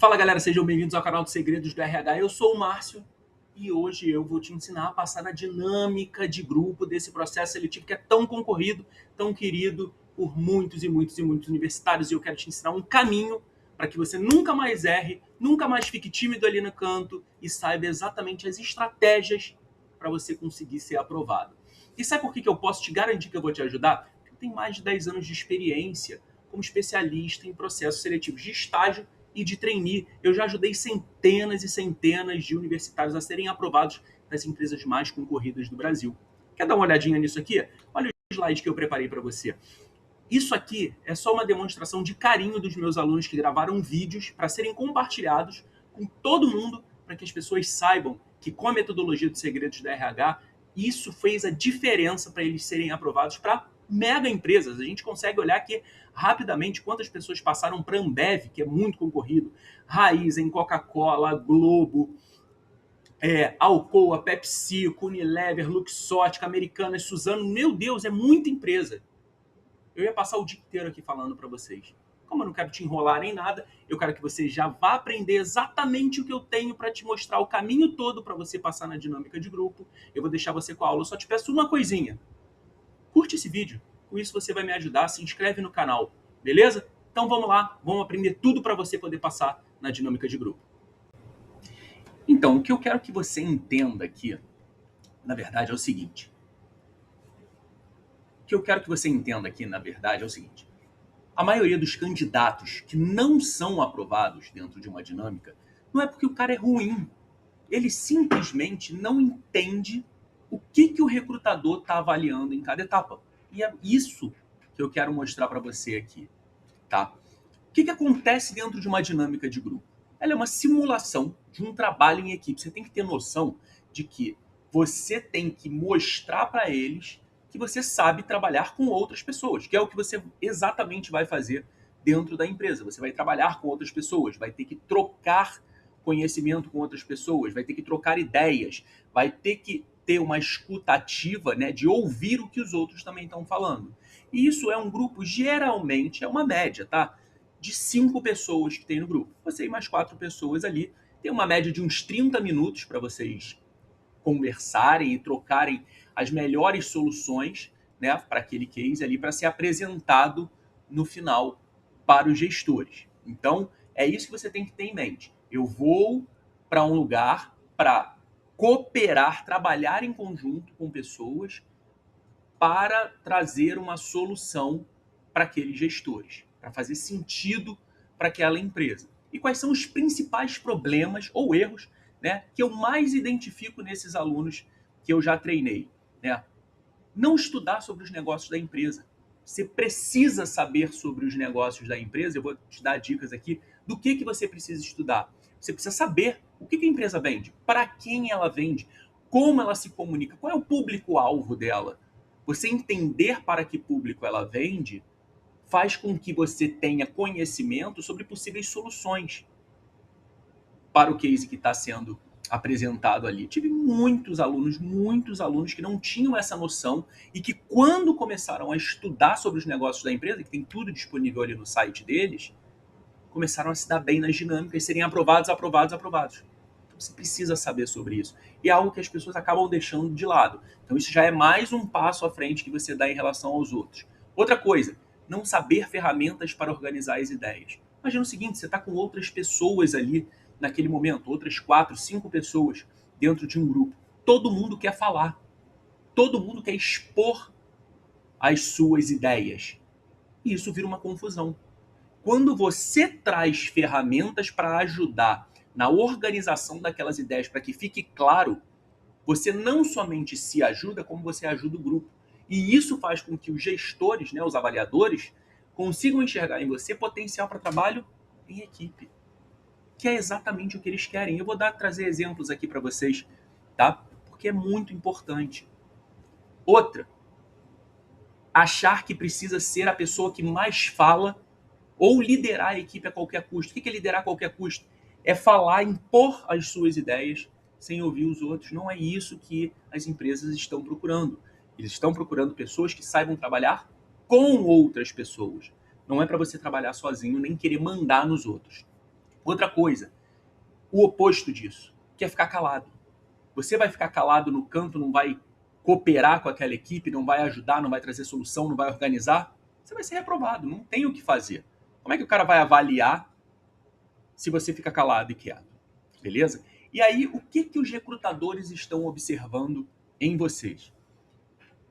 Fala galera, sejam bem-vindos ao canal dos Segredos do RH. Eu sou o Márcio e hoje eu vou te ensinar a passar na dinâmica de grupo desse processo seletivo que é tão concorrido, tão querido por muitos e muitos e muitos universitários. E eu quero te ensinar um caminho para que você nunca mais erre, nunca mais fique tímido ali no canto e saiba exatamente as estratégias para você conseguir ser aprovado. E sabe por que eu posso te garantir que eu vou te ajudar? Porque eu tenho mais de 10 anos de experiência como especialista em processos seletivos de estágio e de trainee. Eu já ajudei centenas e centenas de universitários a serem aprovados nas empresas mais concorridas do Brasil. Quer dar uma olhadinha nisso aqui? Olha o slide que eu preparei para você. Isso aqui é só uma demonstração de carinho dos meus alunos que gravaram vídeos para serem compartilhados com todo mundo, para que as pessoas saibam que com a metodologia dos segredos da RH, isso fez a diferença para eles serem aprovados para mega empresas. A gente consegue olhar aqui rapidamente quantas pessoas passaram para a Ambev, que é muito concorrido, Raizen, Coca-Cola, Globo, Alcoa, PepsiCo, Unilever, Luxottica, Americanas, Suzano. Meu Deus, é muita empresa. Eu ia passar o dia inteiro aqui falando para vocês. Como eu não quero te enrolar nem nada, eu quero que você já vá aprender exatamente o que eu tenho para te mostrar o caminho todo para você passar na dinâmica de grupo. Eu vou deixar você com a aula, eu só te peço uma coisinha. Curte esse vídeo, com isso você vai me ajudar, se inscreve no canal, beleza? Então vamos lá, vamos aprender tudo para você poder passar na dinâmica de grupo. Então, o que eu quero que você entenda aqui, na verdade, é o seguinte. O que eu quero que você entenda aqui, na verdade, é o seguinte. A maioria dos candidatos que não são aprovados dentro de uma dinâmica não é porque o cara é ruim. Ele simplesmente não entende o que o recrutador está avaliando em cada etapa. E é isso que eu quero mostrar para você aqui. Tá? O que acontece dentro de uma dinâmica de grupo? Ela é uma simulação de um trabalho em equipe. Você tem que ter noção de que você tem que mostrar para eles que você sabe trabalhar com outras pessoas, que é o que você exatamente vai fazer dentro da empresa. Você vai trabalhar com outras pessoas, vai ter que trocar conhecimento com outras pessoas, vai ter que trocar ideias, vai ter que ter uma escuta ativa, né, de ouvir o que os outros também estão falando. E isso é um grupo, geralmente, é uma média, tá? De 5 pessoas que tem no grupo. Você e mais 4 pessoas ali, tem uma média de uns 30 minutos para vocês conversarem e trocarem as melhores soluções, né, para aquele case ali, para ser apresentado no final para os gestores. Então, é isso que você tem que ter em mente. Eu vou para um lugar para cooperar, trabalhar em conjunto com pessoas para trazer uma solução para aqueles gestores, para fazer sentido para aquela empresa. E quais são os principais problemas ou erros, né, que eu mais identifico nesses alunos que eu já treinei? Né? Não estudar sobre os negócios da empresa. Você precisa saber sobre os negócios da empresa. Eu vou te dar dicas aqui do que você precisa estudar. Você precisa saber o que a empresa vende, para quem ela vende, como ela se comunica, qual é o público-alvo dela. Você entender para que público ela vende faz com que você tenha conhecimento sobre possíveis soluções para o case que está sendo apresentado ali. Tive muitos alunos que não tinham essa noção e que quando começaram a estudar sobre os negócios da empresa, que tem tudo disponível ali no site deles, começaram a se dar bem nas dinâmicas, serem aprovados. Então você precisa saber sobre isso. E é algo que as pessoas acabam deixando de lado. Então isso já é mais um passo à frente que você dá em relação aos outros. Outra coisa, não saber ferramentas para organizar as ideias. Imagina o seguinte, você está com outras pessoas ali naquele momento, outras 4, 5 pessoas dentro de um grupo. Todo mundo quer falar. Todo mundo quer expor as suas ideias. E isso vira uma confusão. Quando você traz ferramentas para ajudar na organização daquelas ideias, para que fique claro, você não somente se ajuda, como você ajuda o grupo. E isso faz com que os gestores, né, os avaliadores, consigam enxergar em você potencial para trabalho em equipe, que é exatamente o que eles querem. Eu vou trazer exemplos aqui para vocês, tá? Porque é muito importante. Outra, achar que precisa ser a pessoa que mais fala ou liderar a equipe a qualquer custo. O que é liderar a qualquer custo? É falar, impor as suas ideias sem ouvir os outros. Não é isso que as empresas estão procurando. Eles estão procurando pessoas que saibam trabalhar com outras pessoas. Não é para você trabalhar sozinho nem querer mandar nos outros. Outra coisa, o oposto disso, que é ficar calado. Você vai ficar calado no canto, não vai cooperar com aquela equipe, não vai ajudar, não vai trazer solução, não vai organizar, você vai ser reprovado, não tem o que fazer. Como é que o cara vai avaliar se você fica calado e quieto? Beleza? E aí, o que os recrutadores estão observando em vocês?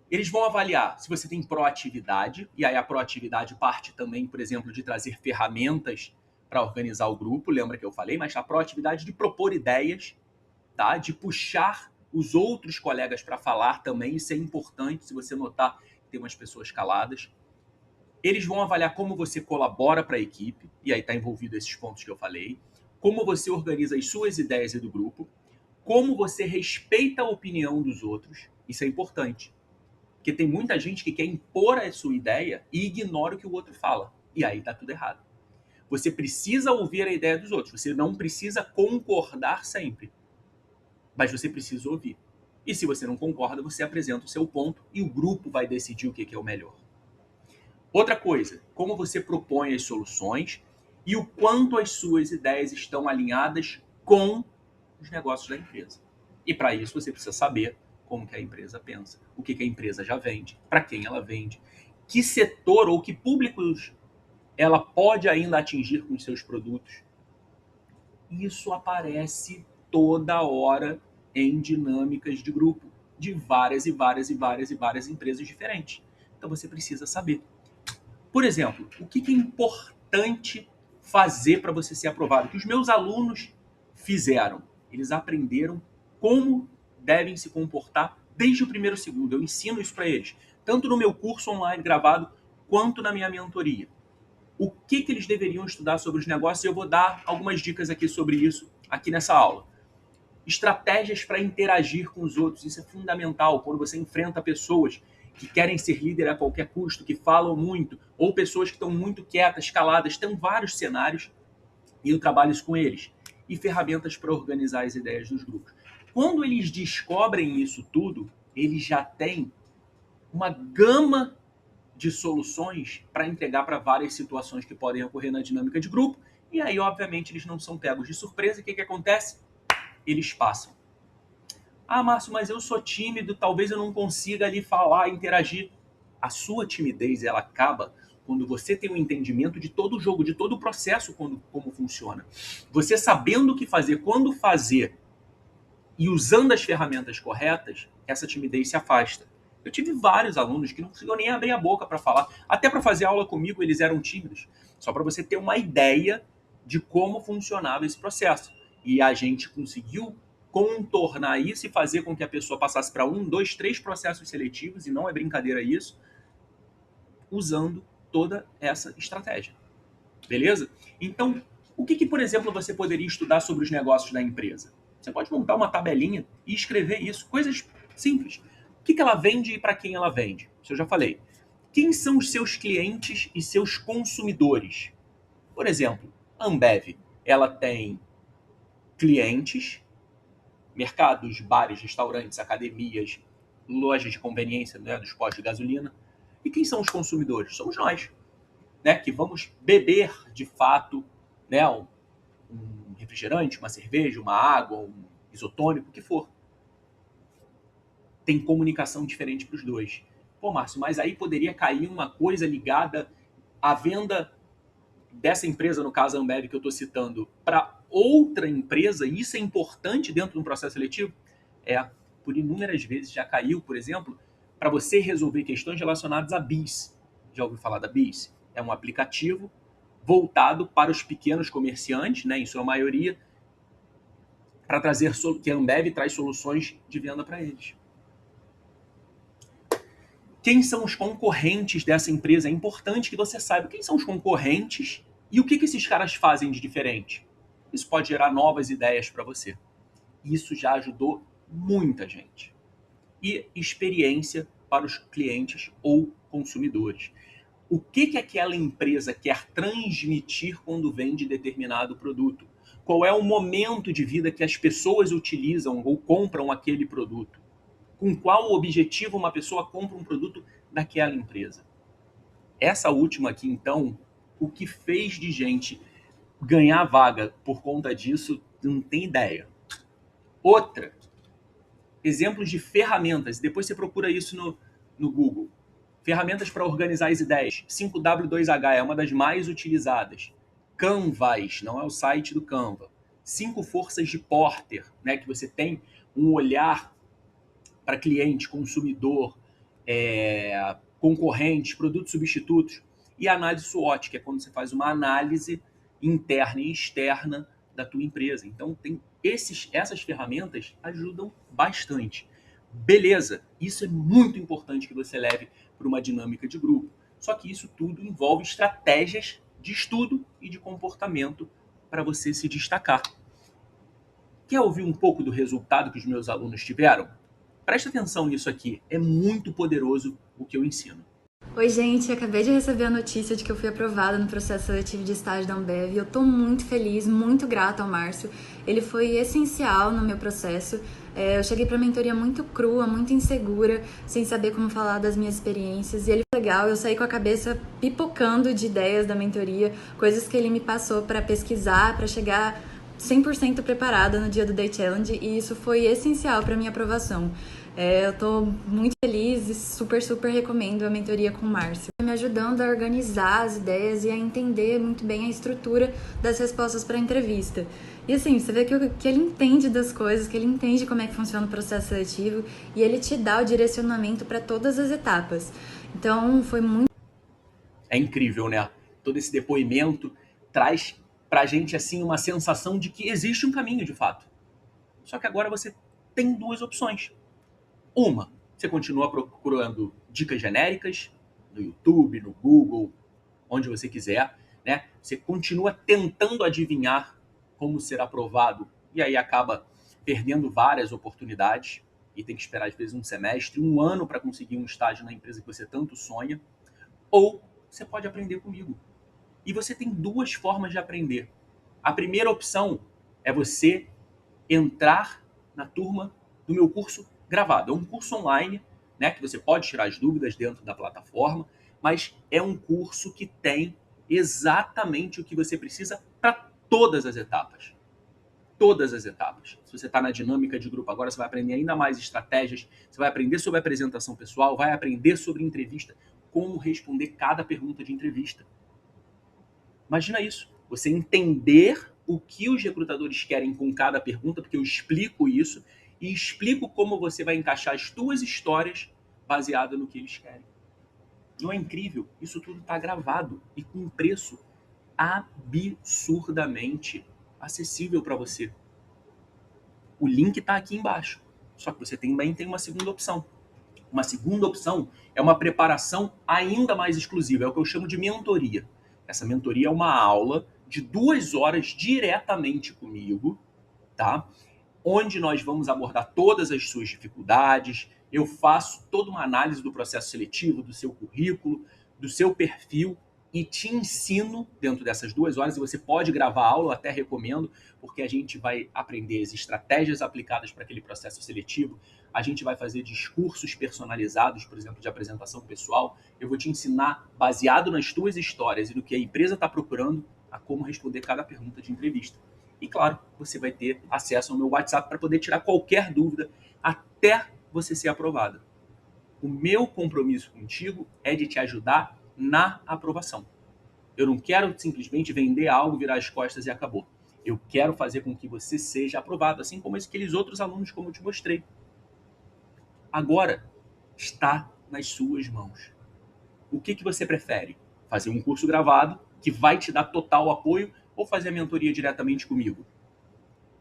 Eles vão avaliar se você tem proatividade, e aí a proatividade parte também, por exemplo, de trazer ferramentas para organizar o grupo, lembra que eu falei, mas a proatividade de propor ideias, tá? De puxar os outros colegas para falar também, isso é importante, se você notar que tem umas pessoas caladas. Eles vão avaliar como você colabora para a equipe, e aí está envolvido esses pontos que eu falei, como você organiza as suas ideias e do grupo, como você respeita a opinião dos outros, isso é importante. Porque tem muita gente que quer impor a sua ideia e ignora o que o outro fala. E aí tá tudo errado. Você precisa ouvir a ideia dos outros. Você não precisa concordar sempre. Mas você precisa ouvir. E se você não concorda, você apresenta o seu ponto e o grupo vai decidir o que é o melhor. Outra coisa, como você propõe as soluções e o quanto as suas ideias estão alinhadas com os negócios da empresa. E para isso você precisa saber como que a empresa pensa, o que a empresa já vende, para quem ela vende, que setor ou que públicos ela pode ainda atingir com os seus produtos. Isso aparece toda hora em dinâmicas de grupo, de várias e várias e várias e várias empresas diferentes. Então você precisa saber. Por exemplo, o que é importante fazer para você ser aprovado? O que os meus alunos fizeram? Eles aprenderam como devem se comportar desde o primeiro segundo. Eu ensino isso para eles, tanto no meu curso online gravado, quanto na minha mentoria. O que eles deveriam estudar sobre os negócios? Eu vou dar algumas dicas aqui sobre isso, aqui nessa aula. Estratégias para interagir com os outros, isso é fundamental. Quando você enfrenta pessoas que querem ser líder a qualquer custo, que falam muito, ou pessoas que estão muito quietas, caladas, tem vários cenários e eu trabalho isso com eles. E ferramentas para organizar as ideias dos grupos. Quando eles descobrem isso tudo, eles já têm uma gama de soluções para entregar para várias situações que podem ocorrer na dinâmica de grupo. E aí, obviamente, eles não são pegos de surpresa. E o que acontece? Eles passam. Ah, Márcio, mas eu sou tímido, talvez eu não consiga ali falar, interagir. A sua timidez, ela acaba quando você tem um entendimento de todo o jogo, de todo o processo, como funciona. Você sabendo o que fazer, quando fazer e usando as ferramentas corretas, essa timidez se afasta. Eu tive vários alunos que não conseguiam nem abrir a boca para falar. Até para fazer aula comigo, eles eram tímidos. Só para você ter uma ideia de como funcionava esse processo. E a gente conseguiu contornar isso e fazer com que a pessoa passasse para 1, 2, 3 processos seletivos, e não é brincadeira isso, usando toda essa estratégia. Beleza? Então, o que, por exemplo, você poderia estudar sobre os negócios da empresa? Você pode montar uma tabelinha e escrever isso, coisas simples. O que ela vende e para quem ela vende? Isso eu já falei. Quem são os seus clientes e seus consumidores? Por exemplo, a Ambev, ela tem clientes, mercados, bares, restaurantes, academias, lojas de conveniência, né, dos postos de gasolina. E quem são os consumidores? Somos nós, né, que vamos beber de fato, né, um refrigerante, uma cerveja, uma água, um isotônico, o que for. Tem comunicação diferente para os dois. Pô, Márcio, mas aí poderia cair uma coisa ligada à venda dessa empresa, no caso a Ambev que eu estou citando, para outra empresa, e isso é importante dentro de um processo seletivo? Por inúmeras vezes já caiu, por exemplo, para você resolver questões relacionadas a BIS. Já ouviu falar da BIS? É um aplicativo voltado para os pequenos comerciantes, né, em sua maioria, para trazer que a Ambev traz soluções de venda para eles. Quem são os concorrentes dessa empresa? É importante que você saiba quem são os concorrentes e o que esses caras fazem de diferente. Isso pode gerar novas ideias para você. Isso já ajudou muita gente. E experiência para os clientes ou consumidores. O que aquela empresa quer transmitir quando vende determinado produto? Qual é o momento de vida que as pessoas utilizam ou compram aquele produto? Com qual objetivo uma pessoa compra um produto daquela empresa? Essa última aqui, então, o que fez de gente ganhar vaga por conta disso, não tem ideia. Outra, exemplos de ferramentas. Depois você procura isso no Google. Ferramentas para organizar as ideias. 5W2H é uma das mais utilizadas. Canvas, não é o site do Canva. 5 forças de Porter, né, que você tem um olhar para cliente, consumidor, concorrentes, produtos substitutos. E a análise SWOT, que é quando você faz uma análise interna e externa da tua empresa. Então, essas ferramentas ajudam bastante. Beleza, isso é muito importante que você leve para uma dinâmica de grupo. Só que isso tudo envolve estratégias de estudo e de comportamento para você se destacar. Quer ouvir um pouco do resultado que os meus alunos tiveram? Presta atenção nisso aqui, é muito poderoso o que eu ensino. Oi, gente, acabei de receber a notícia de que eu fui aprovada no processo seletivo de estágio da Ambev e eu tô muito feliz, muito grata ao Márcio. Ele foi essencial no meu processo. Eu cheguei pra mentoria muito crua, muito insegura, sem saber como falar das minhas experiências. E ele foi legal, eu saí com a cabeça pipocando de ideias da mentoria, coisas que ele me passou pra pesquisar, pra chegar 100% preparada no dia do Day Challenge, e isso foi essencial pra minha aprovação. Eu tô muito feliz e super recomendo a mentoria com o Márcio. Me ajudando a organizar as ideias e a entender muito bem a estrutura das respostas para a entrevista. E assim, você vê que ele entende das coisas, que ele entende como é que funciona o processo seletivo e ele te dá o direcionamento para todas as etapas. Então, foi muito... É incrível, né? Todo esse depoimento traz pra gente assim uma sensação de que existe um caminho de fato. Só que agora você tem duas opções. Uma, você continua procurando dicas genéricas no YouTube, no Google, onde você quiser, né? Você continua tentando adivinhar como ser aprovado e aí acaba perdendo várias oportunidades e tem que esperar às vezes um semestre, um ano para conseguir um estágio na empresa que você tanto sonha. Ou você pode aprender comigo. E você tem duas formas de aprender. A primeira opção é você entrar na turma do meu curso gravado. É um curso online, né, que você pode tirar as dúvidas dentro da plataforma, mas é um curso que tem exatamente o que você precisa para todas as etapas. Todas as etapas. Se você está na dinâmica de grupo agora, você vai aprender ainda mais estratégias, você vai aprender sobre apresentação pessoal, vai aprender sobre entrevista, como responder cada pergunta de entrevista. Imagina isso, você entender o que os recrutadores querem com cada pergunta, porque eu explico isso e explico como você vai encaixar as suas histórias baseado no que eles querem. Não é incrível? Isso tudo está gravado e com um preço absurdamente acessível para você. O link está aqui embaixo. Só que você também tem uma segunda opção. Uma segunda opção é uma preparação ainda mais exclusiva, é o que eu chamo de mentoria. Essa mentoria é uma aula de 2 horas diretamente comigo, tá? Onde nós vamos abordar todas as suas dificuldades, eu faço toda uma análise do processo seletivo, do seu currículo, do seu perfil e te ensino dentro dessas 2 horas, e você pode gravar a aula, eu até recomendo, porque a gente vai aprender as estratégias aplicadas para aquele processo seletivo, a gente vai fazer discursos personalizados, por exemplo, de apresentação pessoal, eu vou te ensinar, baseado nas tuas histórias e no que a empresa está procurando, a como responder cada pergunta de entrevista. E claro, você vai ter acesso ao meu WhatsApp para poder tirar qualquer dúvida até você ser aprovada. O meu compromisso contigo é de te ajudar na aprovação. Eu não quero simplesmente vender algo, virar as costas e acabou. Eu quero fazer com que você seja aprovado, assim como aqueles outros alunos, como eu te mostrei. Agora está nas suas mãos. O que você prefere? Fazer um curso gravado, que vai te dar total apoio, ou fazer a mentoria diretamente comigo?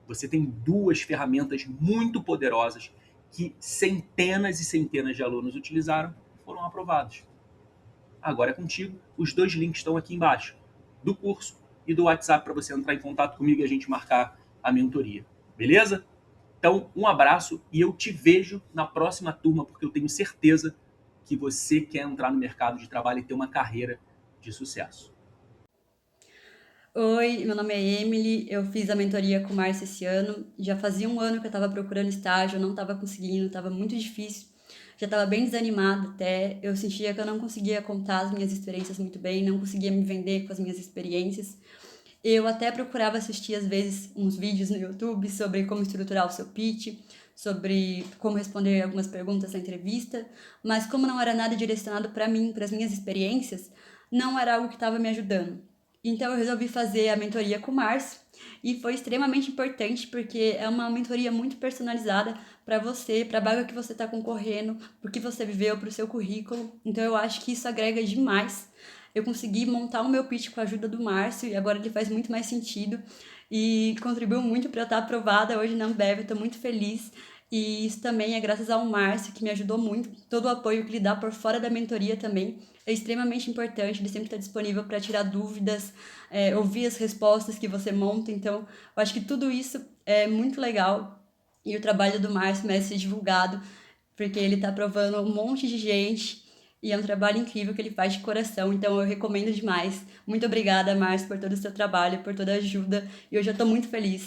Você tem duas ferramentas muito poderosas que centenas e centenas de alunos utilizaram e foram aprovados. Agora é contigo, os 2 links estão aqui embaixo, do curso e do WhatsApp para você entrar em contato comigo e a gente marcar a mentoria. Beleza? Então, um abraço e eu te vejo na próxima turma, porque eu tenho certeza que você quer entrar no mercado de trabalho e ter uma carreira de sucesso. Oi, meu nome é Emily, eu fiz a mentoria com o Márcio esse ano. Já fazia um ano que eu estava procurando estágio, eu não estava conseguindo, estava muito difícil. Já estava bem desanimada até, eu sentia que eu não conseguia contar as minhas experiências muito bem, não conseguia me vender com as minhas experiências. Eu até procurava assistir, às vezes, uns vídeos no YouTube sobre como estruturar o seu pitch, sobre como responder algumas perguntas na entrevista, mas como não era nada direcionado para mim, para as minhas experiências, não era algo que estava me ajudando. Então eu resolvi fazer a mentoria com o Márcio e foi extremamente importante porque é uma mentoria muito personalizada para você, para a vaga que você está concorrendo, para o que você viveu, para o seu currículo. Então eu acho que isso agrega demais. Eu consegui montar o meu pitch com a ajuda do Márcio e agora ele faz muito mais sentido e contribuiu muito para eu estar aprovada hoje na Ambev. Estou muito feliz. E isso também é graças ao Márcio, que me ajudou muito. Todo o apoio que ele dá por fora da mentoria também é extremamente importante. Ele sempre está disponível para tirar dúvidas, ouvir as respostas que você monta. Então, eu acho que tudo isso é muito legal. E o trabalho do Márcio merece ser divulgado, porque ele está aprovando um monte de gente. E é um trabalho incrível que ele faz de coração. Então, eu recomendo demais. Muito obrigada, Márcio, por todo o seu trabalho, por toda a ajuda. E hoje eu estou muito feliz.